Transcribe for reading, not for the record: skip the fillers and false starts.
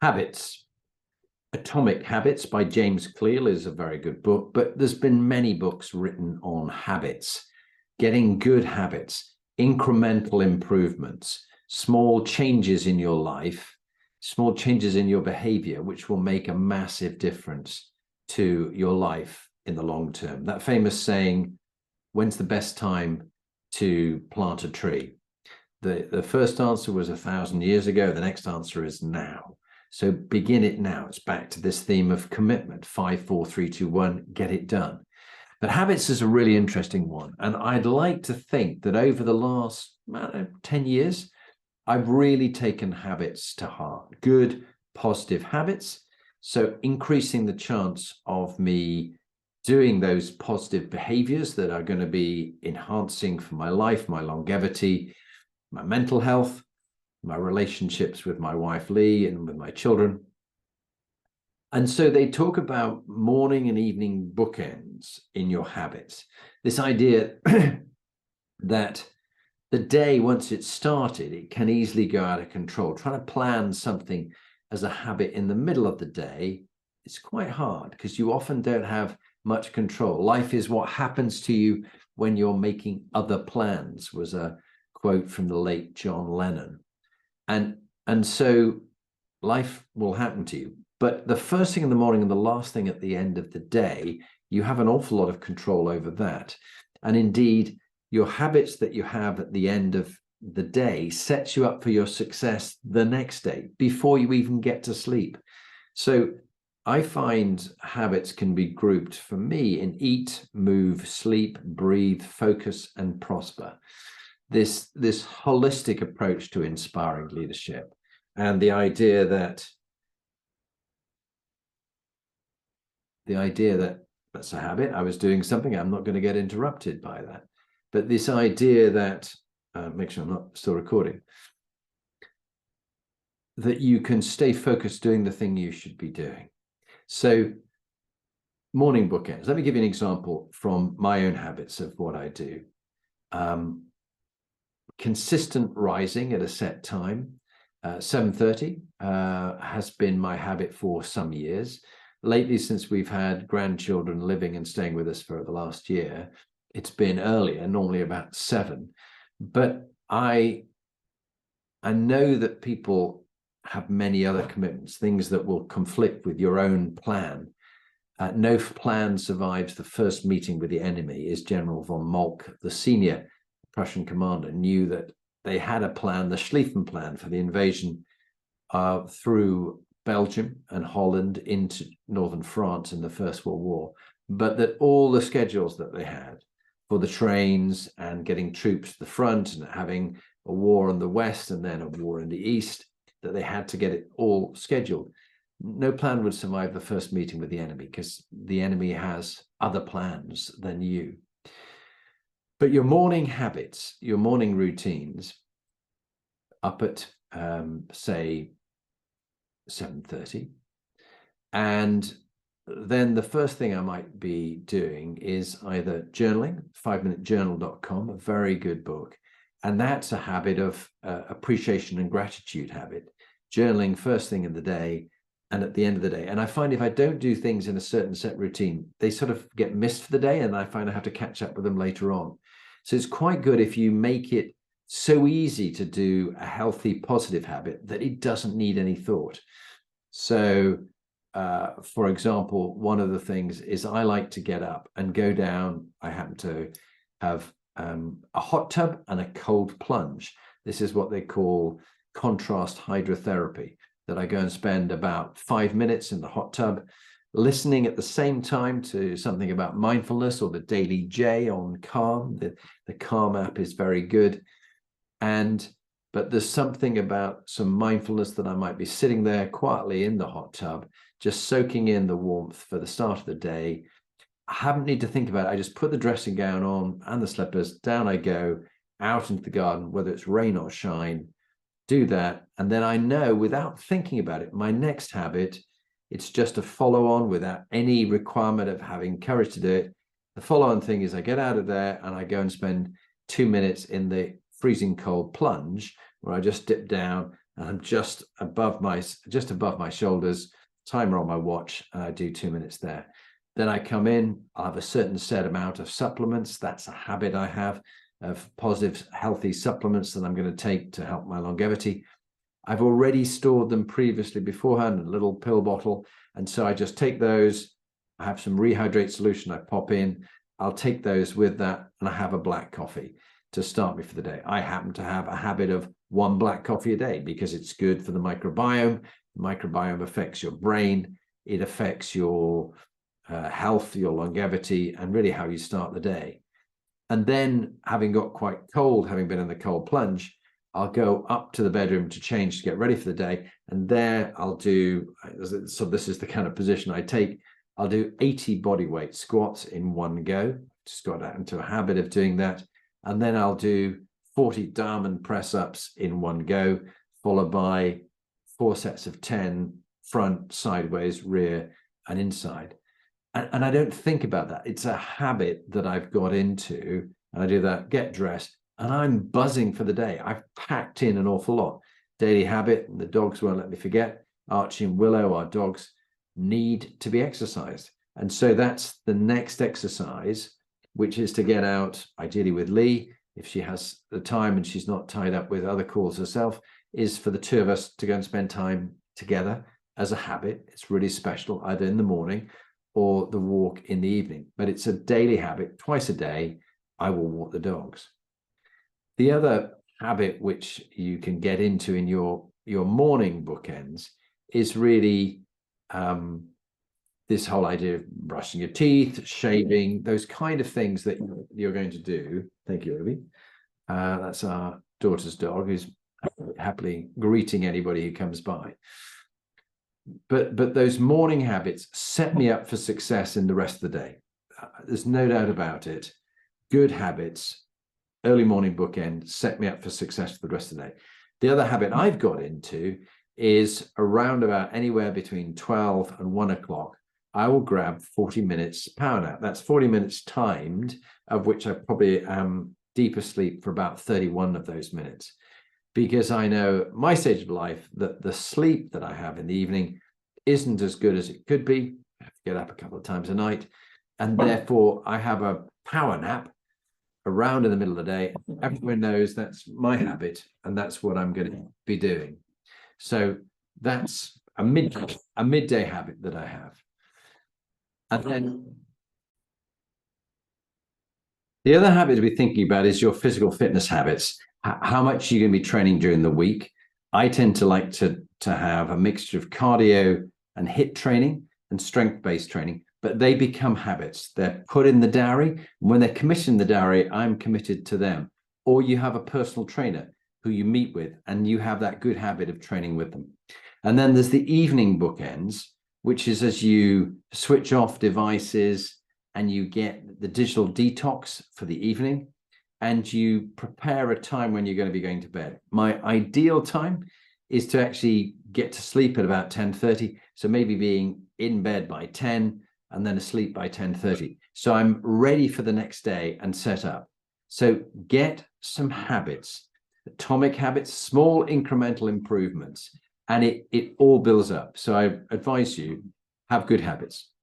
Habits. Atomic Habits by James Clear is a very good book, but there's been many books written on habits, getting good habits, incremental improvements, small changes in your life, small changes in your behavior, which will make a massive difference to your life in the long term. That famous saying, when's the best time to plant a tree? The first answer was 1,000 years ago. The next answer is now. So begin it now. It's back to this theme of commitment. 5, 4, 3, 2, 1, get it done. But habits is a really interesting one. And I'd like to think that over the last 10 years, I've really taken habits to heart. Good, positive habits. So increasing the chance of me doing those positive behaviors that are going to be enhancing for my life, my longevity, my mental health, my relationships with my wife, Lee, and with my children. And so they talk about morning and evening bookends in your habits. This idea that the day, once it's started, it can easily go out of control. Trying to plan something as a habit in the middle of the day, it's quite hard because you often don't have much control. Life is what happens to you when you're making other plans, was a quote from the late John Lennon. And so life will happen to you. But the first thing in the morning and the last thing at the end of the day, you have an awful lot of control over that. And indeed, your habits that you have at the end of the day sets you up for your success the next day before you even get to sleep. So I find habits can be grouped for me in eat, move, sleep, breathe, focus, and prosper. This holistic approach to inspiring leadership, and the idea that that's a habit. I was doing something, I'm not going to get interrupted by that. But this idea that, make sure I'm not still recording, that you can stay focused doing the thing you should be doing. So morning bookends. Let me give you an example from my own habits of what I do. Consistent rising at a set time. 7:30 has been my habit for some years. Lately, since we've had grandchildren living and staying with us for the last year, it's been earlier, normally about 7. But I know that people have many other commitments, things that will conflict with your own plan. No plan survives the first meeting with the enemy, is General von Moltke, the senior Prussian commander, knew that they had a plan, the Schlieffen plan, for the invasion through Belgium and Holland into northern France in the First World War, but that all the schedules that they had for the trains and getting troops to the front and having a war in the West and then a war in the East, that they had to get it all scheduled. No plan would survive the first meeting with the enemy because the enemy has other plans than you. But your morning habits, your morning routines, up at, say, 7:30. And then the first thing I might be doing is either journaling, 5minutejournal.com, a very good book. And that's a habit of appreciation and gratitude habit. Journaling first thing in the day and at the end of the day. And I find if I don't do things in a certain set routine, they sort of get missed for the day, and I find I have to catch up with them later on. So it's quite good if you make it so easy to do a healthy, positive habit that it doesn't need any thought. So, for example, one of the things is I like to get up and go down. I happen to have a hot tub and a cold plunge. This is what they call contrast hydrotherapy, that I go and spend about 5 minutes in the hot tub, listening at the same time to something about mindfulness or the Daily J on Calm. The Calm app is very good. But there's something about some mindfulness that I might be sitting there quietly in the hot tub, just soaking in the warmth for the start of the day. I haven't need to think about it. I just put the dressing gown on and the slippers, down I go, out into the garden, whether it's rain or shine, do that. And then I know without thinking about it, my next habit, it's just a follow on without any requirement of having courage to do it. The follow on thing is I get out of there and I go and spend 2 minutes in the freezing cold plunge, where I just dip down and I'm just above my shoulders, timer on my watch, and I do 2 minutes there. Then I come in, I'll have a certain set amount of supplements. That's a habit I have, of positive, healthy supplements that I'm going to take to help my longevity. I've already stored them previously beforehand in a little pill bottle. And so I just take those. I have some rehydrate solution I pop in. I'll take those with that, and I have a black coffee to start me for the day. I happen to have a habit of 1 black coffee a day because it's good for the microbiome. The microbiome affects your brain. It affects your health, your longevity, and really how you start the day. And then, having got quite cold, having been in the cold plunge, I'll go up to the bedroom to change to get ready for the day. And there I'll do, so this is the kind of position I take. I'll do 80 body weight squats in one go. Just got into a habit of doing that. And then I'll do 40 diamond press ups in one go, followed by 4 sets of 10 front, sideways, rear, and inside. And I don't think about that. It's a habit that I've got into. And I do that, get dressed, and I'm buzzing for the day. I've packed in an awful lot. Daily habit, and the dogs won't let me forget. Archie and Willow, our dogs, need to be exercised. And so that's the next exercise, which is to get out, ideally with Lee, if she has the time and she's not tied up with other calls herself, is for the 2 of us to go and spend time together as a habit. It's really special, either in the morning or the walk in the evening. But it's a daily habit. Twice a day, I will walk the dogs. The other habit which you can get into in your morning bookends is really this whole idea of brushing your teeth, shaving, those kind of things that you're going to do. Thank you, Ruby. That's our daughter's dog, who's happily greeting anybody who comes by. But those morning habits set me up for success in the rest of the day. There's no doubt about it. Good habits, early morning bookend, set me up for success for the rest of the day. The other habit I've got into is around about anywhere between 12 and 1 o'clock, I will grab 40 minutes power nap. That's 40 minutes timed, of which I probably am deep asleep for about 31 of those minutes. Because I know my stage of life that the sleep that I have in the evening isn't as good as it could be. I have to get up a couple of times a night. And therefore, I have a power nap around in the middle of the day. Everyone knows that's my habit, and that's what I'm going to be doing. So that's a midday habit that I have. And then the other habit to be thinking about is your physical fitness habits. How much are you going to be training during the week? I tend to like to have a mixture of cardio and HIIT training and strength-based training, but they become habits. They're put in the diary. When they're commissioned in the diary, I'm committed to them. Or you have a personal trainer who you meet with, and you have that good habit of training with them. And then there's the evening bookends, which is as you switch off devices and you get the digital detox for the evening, and you prepare a time when you're going to be going to bed. My ideal time is to actually get to sleep at about 10:30. So maybe being in bed by 10 and then asleep by 10:30. So I'm ready for the next day and set up. So get some habits, atomic habits, small incremental improvements, and it all builds up. So I advise you, have good habits.